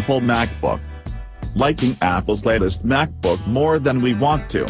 Apple MacBook. Liking Apple's latest MacBook more than we want to.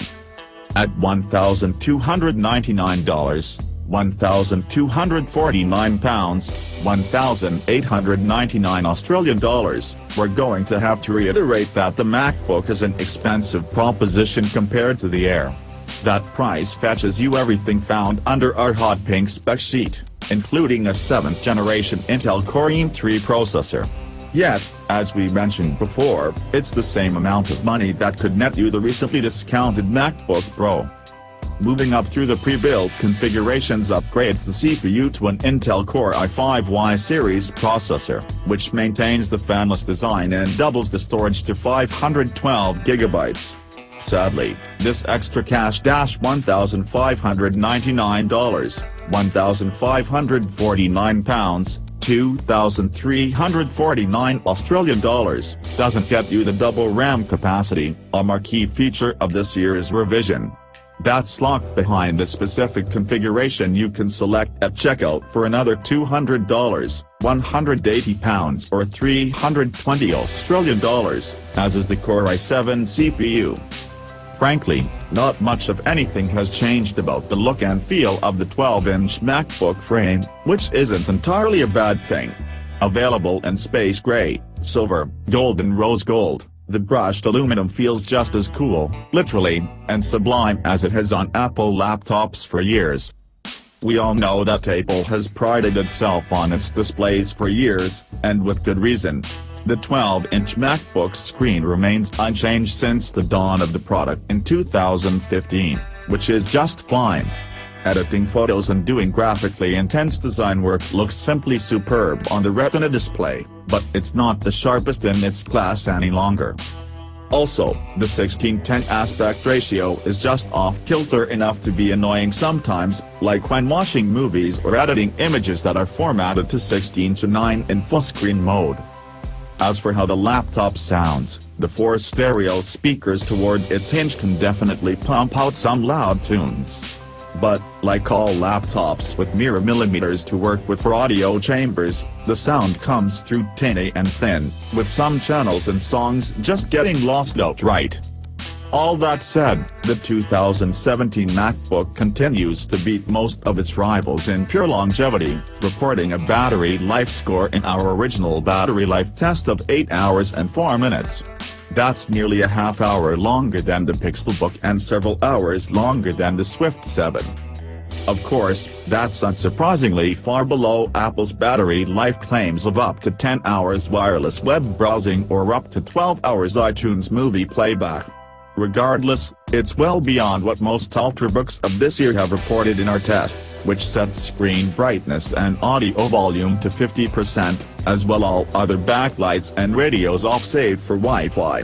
At $1,299, £1,249, $1,899 we're going to have to reiterate that the MacBook is an expensive proposition compared to the Air. That price fetches you everything found under our hot pink spec sheet, including a 7th generation Intel Core i3 processor. Yet, as we mentioned before, it's the same amount of money that could net you the recently discounted MacBook Pro. Moving up through the pre-built configurations upgrades the CPU to an Intel Core i5 series processor, which maintains the fanless design and doubles the storage to 512 GB. Sadly, this extra cash $1,599, £1,549, $2,349 doesn't get you the double RAM capacity, a marquee feature of this year's revision. That's locked behind the specific configuration you can select at checkout for another $200, £180 or $320, as is the Core i7 CPU. Frankly, not much of anything has changed about the look and feel of the 12-inch MacBook frame, which isn't entirely a bad thing. Available in space gray, silver, gold and rose gold, the brushed aluminum feels just as cool, literally, and sublime as it has on Apple laptops for years. We all know that Apple has prided itself on its displays for years, and with good reason. The 12-inch MacBook screen remains unchanged since the dawn of the product in 2015, which is just fine. Editing photos and doing graphically intense design work looks simply superb on the Retina display, but it's not the sharpest in its class any longer. Also, the 16:10 aspect ratio is just off-kilter enough to be annoying sometimes, like when watching movies or editing images that are formatted to 16:9 in full-screen mode. As for how the laptop sounds, the 4 stereo speakers toward its hinge can definitely pump out some loud tunes. But, like all laptops with mirror millimeters to work with for audio chambers, the sound comes through tinny and thin, with some channels and songs just getting lost outright. All that said, the 2017 MacBook continues to beat most of its rivals in pure longevity, reporting a battery life score in our original battery life test of 8 hours and 4 minutes. That's nearly a half hour longer than the Pixelbook and several hours longer than the Swift 7. Of course, that's unsurprisingly far below Apple's battery life claims of up to 10 hours wireless web browsing or up to 12 hours iTunes movie playback. Regardless, it's well beyond what most Ultrabooks of this year have reported in our test, which sets screen brightness and audio volume to 50%, as well all other backlights and radios off save for Wi-Fi.